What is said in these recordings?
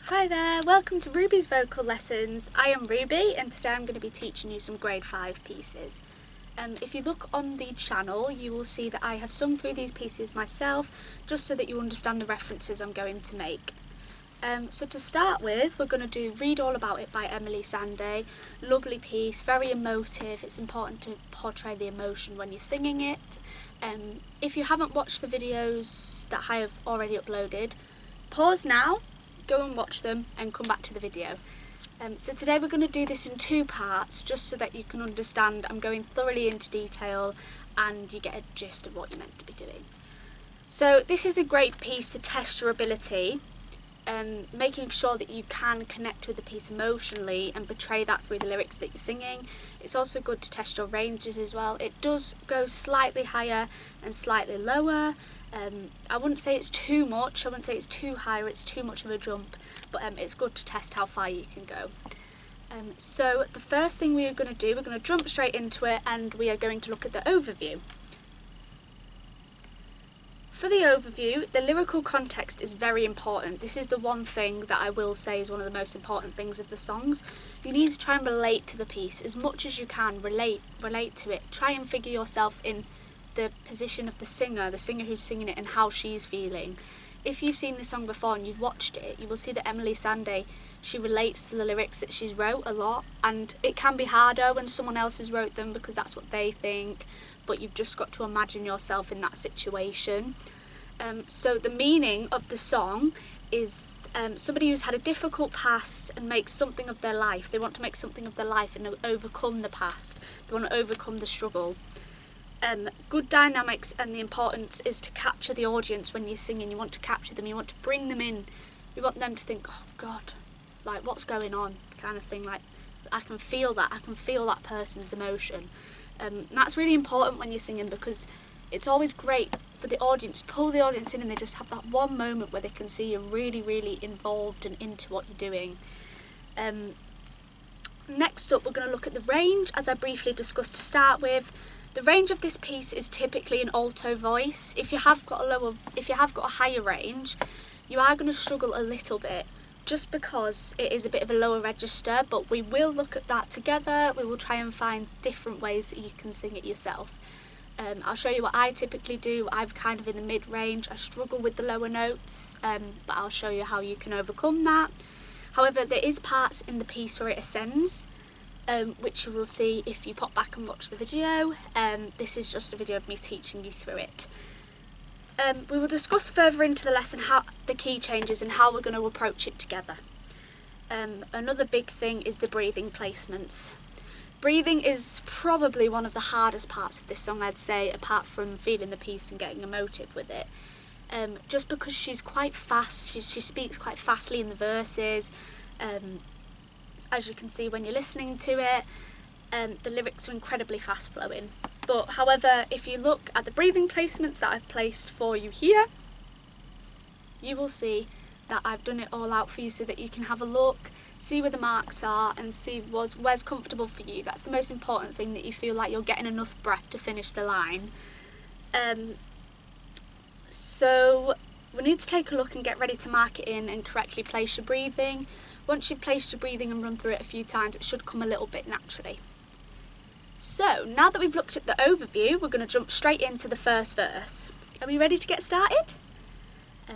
Hi there, welcome to Ruby's Vocal Lessons. I am Ruby and today I'm going to be teaching you some grade 5 pieces. If you look on the channel you will see that I have sung through these pieces myself just so that you understand the references I'm going to make. So to start with we're going to do Read All About It by Emelie Sande. Lovely piece, very emotive. It's important to portray the emotion when you're singing it. If you haven't watched the videos that I have already uploaded, pause now, go and watch them and come back to the video. So today we're going to do this in two parts just so that you can understand. I'm going thoroughly into detail and you get a gist of what you're meant to be doing. So this is a great piece to test your ability, making sure that you can connect with the piece emotionally and portray that through the lyrics that you're singing. It's also good to test your ranges as well. It does go slightly higher and slightly lower. I wouldn't say it's too much, I wouldn't say it's too high or it's too much of a jump, but it's good to test how far you can go. So the first thing we are going to do, we're going to jump straight into it and we are going to look at the overview. For the overview, the lyrical context is very important. This is the one thing that I will say is one of the most important things of the songs. You need to try and relate to the piece as much as you can, relate to it. Try and figure yourself in the position of the singer who's singing it and how she's feeling. If you've seen the song before and you've watched it, you will see that Emelie Sande, she relates to the lyrics that she's wrote a lot, and it can be harder when someone else has wrote them because that's what they think, but you've just got to imagine yourself in that situation. So the meaning of the song is somebody who's had a difficult past and makes something of their life. They want to make something of their life and overcome the past. They want to overcome the struggle. Good dynamics, and the importance is to capture the audience when you're singing. You want to capture them, you want to bring them in, you want them to think, oh God, like what's going on, kind of thing, like I can feel that person's emotion. That's really important when you're singing because it's always great for the audience, pull the audience in and they just have that one moment where they can see you're really, really involved and into what you're doing. Next up we're going to look at the range, as I briefly discussed to start with. The range of this piece is typically an alto voice. If you have got a higher range, you are going to struggle a little bit just because it is a bit of a lower register, but we will look at that together. We will try and find different ways that you can sing it yourself. I'll show you what I typically do. I'm kind of in the mid-range. I struggle with the lower notes, but I'll show you how you can overcome that. However, there is parts in the piece where it ascends, which you will see if you pop back and watch the video. This is just a video of me teaching you through it. We will discuss further into the lesson how the key changes and how we're going to approach it together. Another big thing is the breathing placements. Breathing is probably one of the hardest parts of this song, I'd say, apart from feeling the piece and getting emotive with it. Just because she's quite fast, she speaks quite fastly in the verses. As you can see when you're listening to it, the lyrics are incredibly fast flowing. But however, if you look at the breathing placements that I've placed for you here, you will see that I've done it all out for you so that you can have a look, see where the marks are and see where's comfortable for you. That's the most important thing, that you feel like you're getting enough breath to finish the line. So we need to take a look and get ready to mark it in and correctly place your breathing. Once you've placed your breathing and run through it a few times, it should come a little bit naturally. So now that we've looked at the overview, we're going to jump straight into the first verse. Are we ready to get started?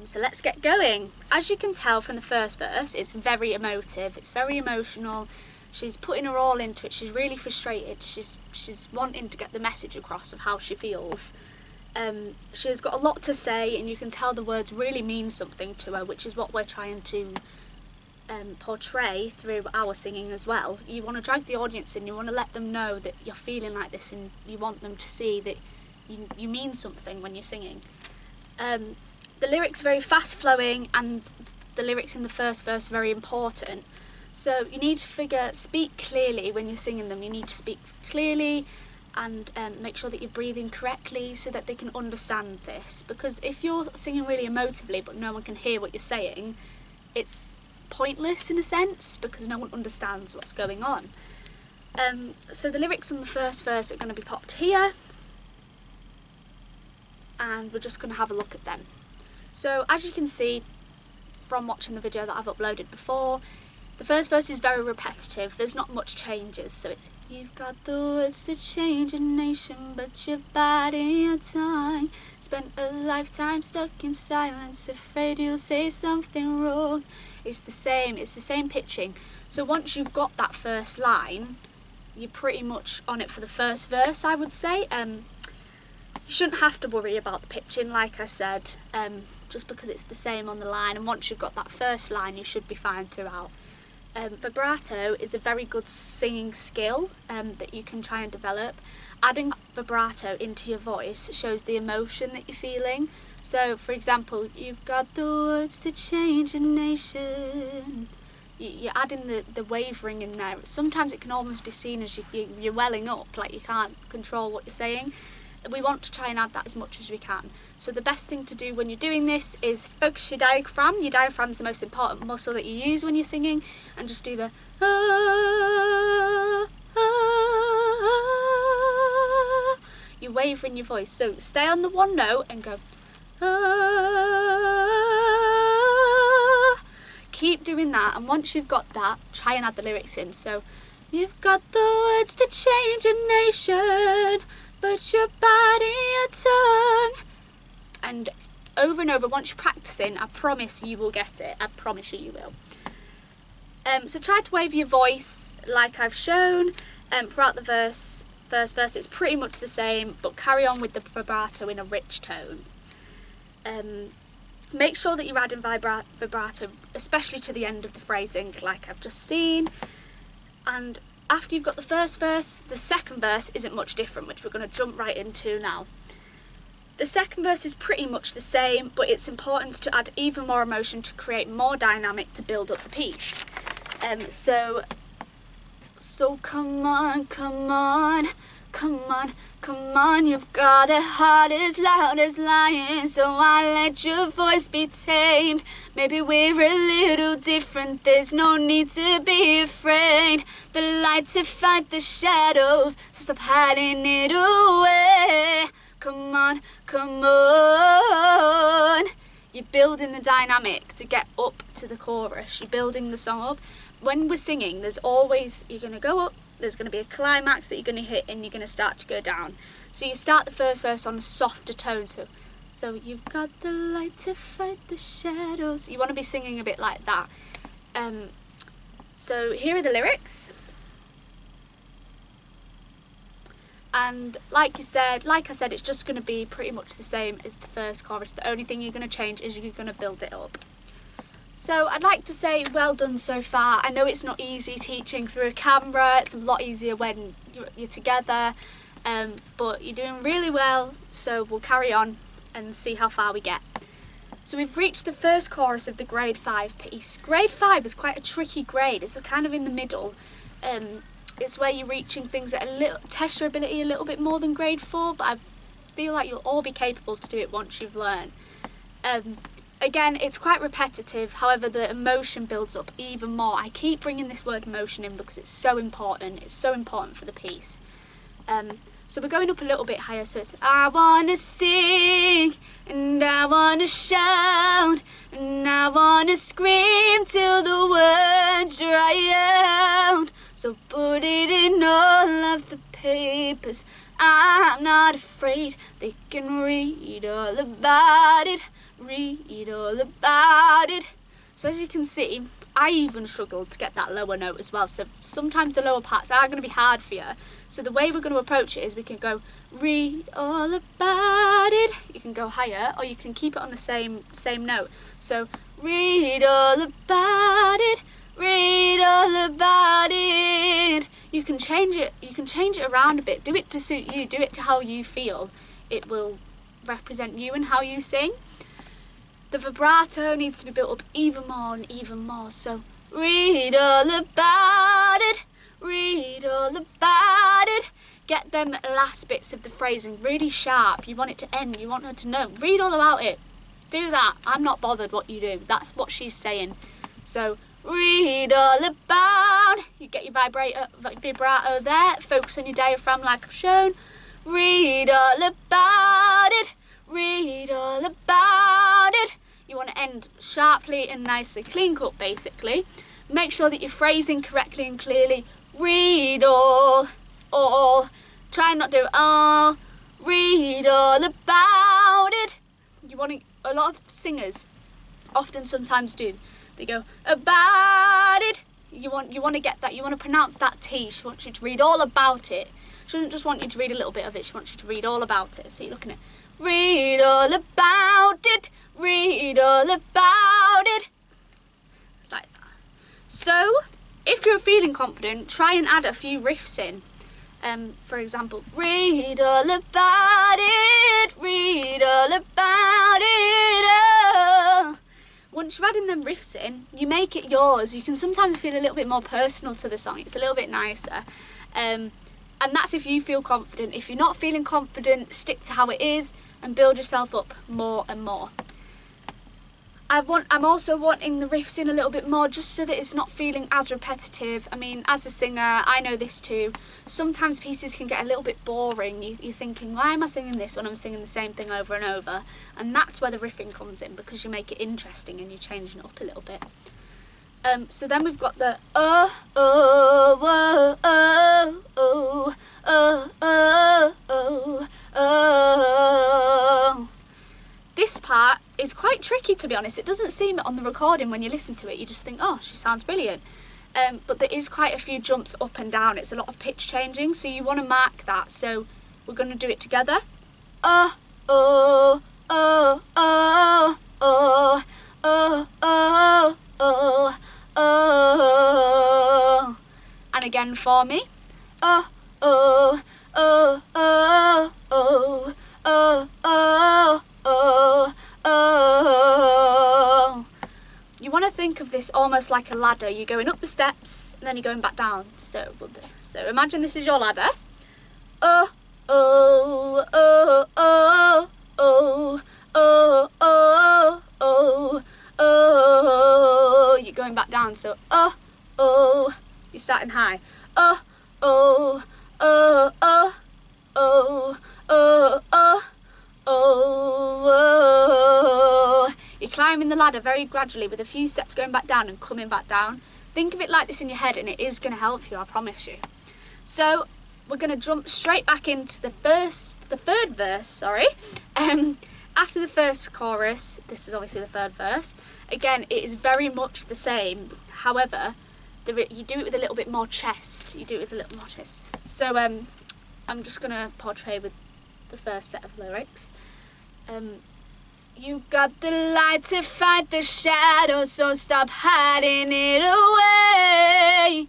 So let's get going. As you can tell from the first verse, it's very emotive, it's very emotional. She's putting her all into it, she's really frustrated, she's wanting to get the message across of how she feels. She's got a lot to say and you can tell the words really mean something to her, which is what we're trying to portray through our singing as well. You want to drag the audience in, you want to let them know that you're feeling like this and you want them to see that you mean something when you're singing. The lyrics are very fast flowing and the lyrics in the first verse are very important. So you need to speak clearly when you're singing them. You need to speak clearly and make sure that you're breathing correctly so that they can understand this. Because if you're singing really emotively but no one can hear what you're saying, it's pointless in a sense because no one understands what's going on. So the lyrics in the first verse are going to be popped here and we're just going to have a look at them. So as you can see, from watching the video that I've uploaded before. The first verse is very repetitive, there's not much changes, so it's you've got the words to change a nation, but your body and your tongue spent a lifetime stuck in silence, afraid you'll say something wrong. It's the same pitching. So once you've got that first line, you're pretty much on it for the first verse, I would say. You shouldn't have to worry about the pitching, like I said, just because it's the same on the line, and once you've got that first line, you should be fine throughout. Vibrato is a very good singing skill that you can try and develop. Adding vibrato into your voice shows the emotion that you're feeling. So, for example, you've got the words to change a nation. You're adding the wavering in there. Sometimes it can almost be seen as you're welling up, like you can't control what you're saying. We want to try and add that as much as we can. So the best thing to do when you're doing this is focus your diaphragm. Your diaphragm is the most important muscle that you use when you're singing, and just do the you waver in your voice. So stay on the one note and go keep doing that, and once you've got that, try and add the lyrics in. So you've got the words to change a nation, but your body and tongue. And over, once you're practicing, I promise you will get it. I promise you will. So try to wave your voice like I've shown. Throughout the first verse, it's pretty much the same, but carry on with the vibrato in a rich tone. Make sure that you're adding vibrato, especially to the end of the phrasing, like I've just seen. And after you've got the first verse, the second verse isn't much different, which we're going to jump right into now. The second verse is pretty much the same, but it's important to add even more emotion to create more dynamic to build up the piece. So come on, come on, come on, come on, you've got a heart as loud as lion, so I let your voice be tamed. Maybe we're a little different, there's no need to be afraid. The light to fight the shadows, so stop hiding it away. Come on, come on. You're building the dynamic to get up to the chorus. You're building the song up. When we're singing, there's always, you're going to go up, there's going to be a climax that you're going to hit, and you're going to start to go down. So you start the first verse on a softer tone. So you've got the light to fight the shadows. You want to be singing a bit like that. So here are the lyrics. And like I said, it's just going to be pretty much the same as the first chorus. The only thing you're going to change is you're going to build it up. So I'd like to say well done so far. I know it's not easy teaching through a camera. It's a lot easier when you're together, but you're doing really well. So we'll carry on and see how far we get. So we've reached the first chorus of the grade 5 piece. Grade 5 is quite a tricky grade. It's kind of in the middle. It's where you're reaching things that test your ability a little bit more than grade 4, but I feel like you'll all be capable to do it once you've learned. Again, it's quite repetitive, however the emotion builds up even more. I keep bringing this word emotion in because it's so important for the piece. So we're going up a little bit higher, so it's I wanna sing, and I wanna shout, and I wanna scream till the words dry out. So put it in all of the papers, I'm not afraid, they can read all about it, read all about it. So as you can see, I even struggled to get that lower note as well, so sometimes the lower parts are going to be hard for you. So the way we're going to approach it is we can go read all about it, you can go higher, or you can keep it on the same note. So read all about it, read all about it. You can change it around a bit, do it to suit you, do it to how you feel. It will represent you and how you sing. The vibrato needs to be built up even more and even more. So read all about it, read all about it. Get them last bits of the phrasing really sharp. You want it to end, you want her to know. Read all about it. Do that. I'm not bothered what you do. That's what she's saying. So read all about. You get your vibrato there. Focus on your diaphragm like I've shown. Read all about it. Read all about it. You want to end sharply and nicely. Clean cut, basically. Make sure that you're phrasing correctly and clearly. Read all. Try and not do all. Read all about it. You want to, a lot of singers often sometimes do. They go about it. You want to get that. You want to pronounce that T. She wants you to read all about it. She doesn't just want you to read a little bit of it. She wants you to read all about it. So you're looking at read all about it. Read all about it. Like that. So if you're feeling confident, try and add a few riffs in. For example, read all about it. Read all about it. Oh. Once you're adding them riffs in, you make it yours. You can sometimes feel a little bit more personal to the song. It's a little bit nicer. And that's if you feel confident. If you're not feeling confident, stick to how it is and build yourself up more and more. I'm also wanting the riffs in a little bit more just so that it's not feeling as repetitive. I mean, as a singer, I know this too. Sometimes pieces can get a little bit boring. You're thinking, why am I singing this when I'm singing the same thing over and over? And that's where the riffing comes in, because you make it interesting and you're changing it up a little bit. So then we've got the This part is quite tricky, to be honest. It doesn't seem it on the recording when you listen to it. You just think, oh, she sounds brilliant. But there is quite a few jumps up and down. It's a lot of pitch changing, so you want to mark that. So we're going to do it together. And again for me. You want to think of this almost like a ladder. You're going up the steps and then you're going back down. So we'll do. So imagine this is your ladder. You're going back down. So you're starting high. You're climbing the ladder very gradually with a few steps going back down and coming back down. Think of it like this in your head and it is going to help you, I promise you. So we're going to jump straight back into the third verse, after the first chorus. This is obviously the third verse. Again, it is very much the same. However, you do it with a little bit more chest. So I'm just going to portray with the first set of lyrics. You got the light to fight the shadow, so stop hiding it away.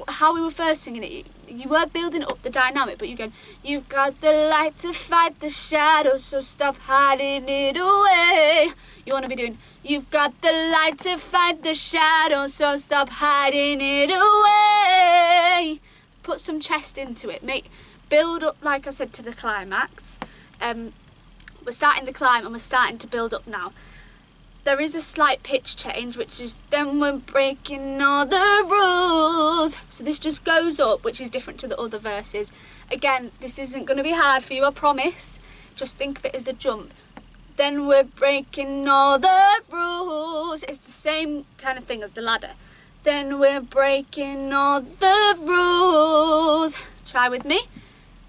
How we were first singing it, you were building up the dynamic, but you're going, you've got the light to fight the shadow, so stop hiding it away. You want to be doing, you've got the light to fight the shadow, so stop hiding it away. Put some chest into it, build up, like I said, to the climax. We're starting the climb and we're starting to build up now. There is a slight pitch change, which is then we're breaking all the rules. So this just goes up, which is different to the other verses. Again, this isn't going to be hard for you, I promise. Just think of it as the jump. Then we're breaking all the rules. It's the same kind of thing as the ladder. Then we're breaking all the rules. Try with me.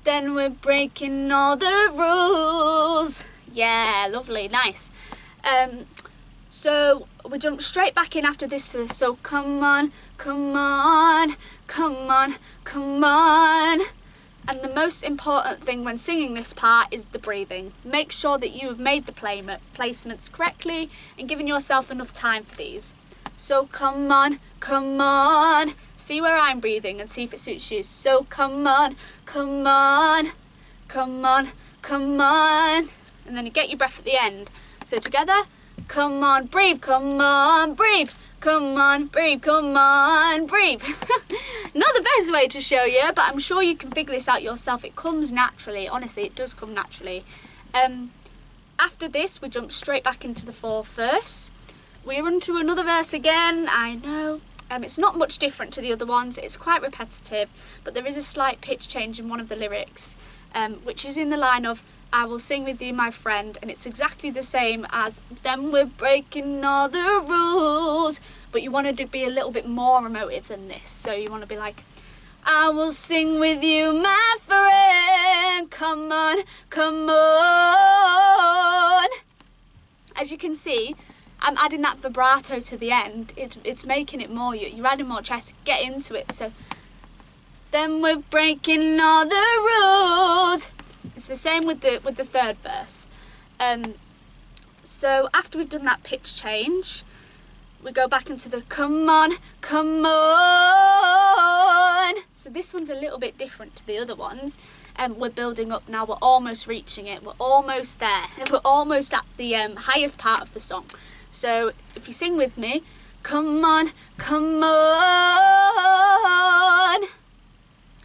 Then we're breaking all the rules. Yeah, lovely, nice. So we jump straight back in after this. So come on, come on, come on, come on. And the most important thing when singing this part is the breathing. Make sure that you have made the placements correctly and given yourself enough time for these. So come on, come on. See where I'm breathing and see if it suits you. So come on, come on, come on, come on. And then you get your breath at the end. So together, come on, breathe, come on, breathe. Come on, breathe, come on, breathe. Not the best way to show you, but I'm sure you can figure this out yourself. It comes naturally. Honestly, it does come naturally. After this, we jump straight back into the fourth verse. We're into another verse again, I know. It's not much different to the other ones. It's quite repetitive, but there is a slight pitch change in one of the lyrics, which is in the line of, I will sing with you, my friend, and it's exactly the same as then we're breaking all the rules, but you want to be a little bit more emotive than this. So you want to be like, I will sing with you, my friend, come on, come on. As you can see, I'm adding that vibrato to the end. It's making it more, you're adding more chest, get into it. So then we're breaking all the rules. It's the same with the third verse. So after we've done that pitch change, we go back into the come on, come on. So this one's a little bit different to the other ones. We're building up now, we're almost reaching it, we're almost there. We're almost at the highest part of the song. So if you sing with me, come on, come on.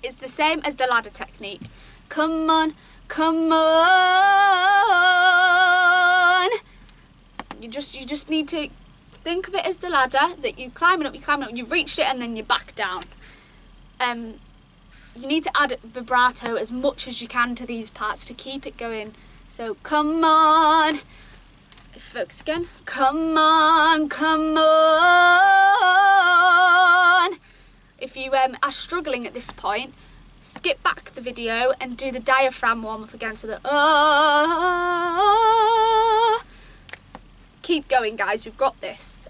It's the same as the ladder technique. Come on, come on. You just need to think of it as the ladder, that you're climbing up, you've reached it and then you're back down. You need to add vibrato as much as you can to these parts to keep it going. So come on, focus again. Come on, come on. If you are struggling at this point, skip back the video and do the diaphragm warm up again, so that keep going, guys, we've got this.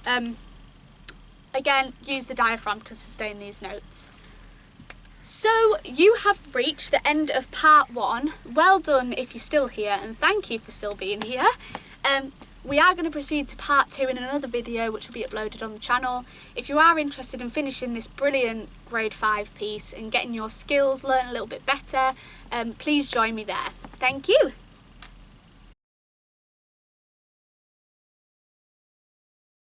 Again, use the diaphragm to sustain these notes. So you have reached the end of part 1. Well done if you're still here, and thank you for still being here. We are going to proceed to part 2 in another video, which will be uploaded on the channel. If you are interested in finishing this brilliant grade 5 piece and getting your skills, learn a little bit better, please join me there. Thank you.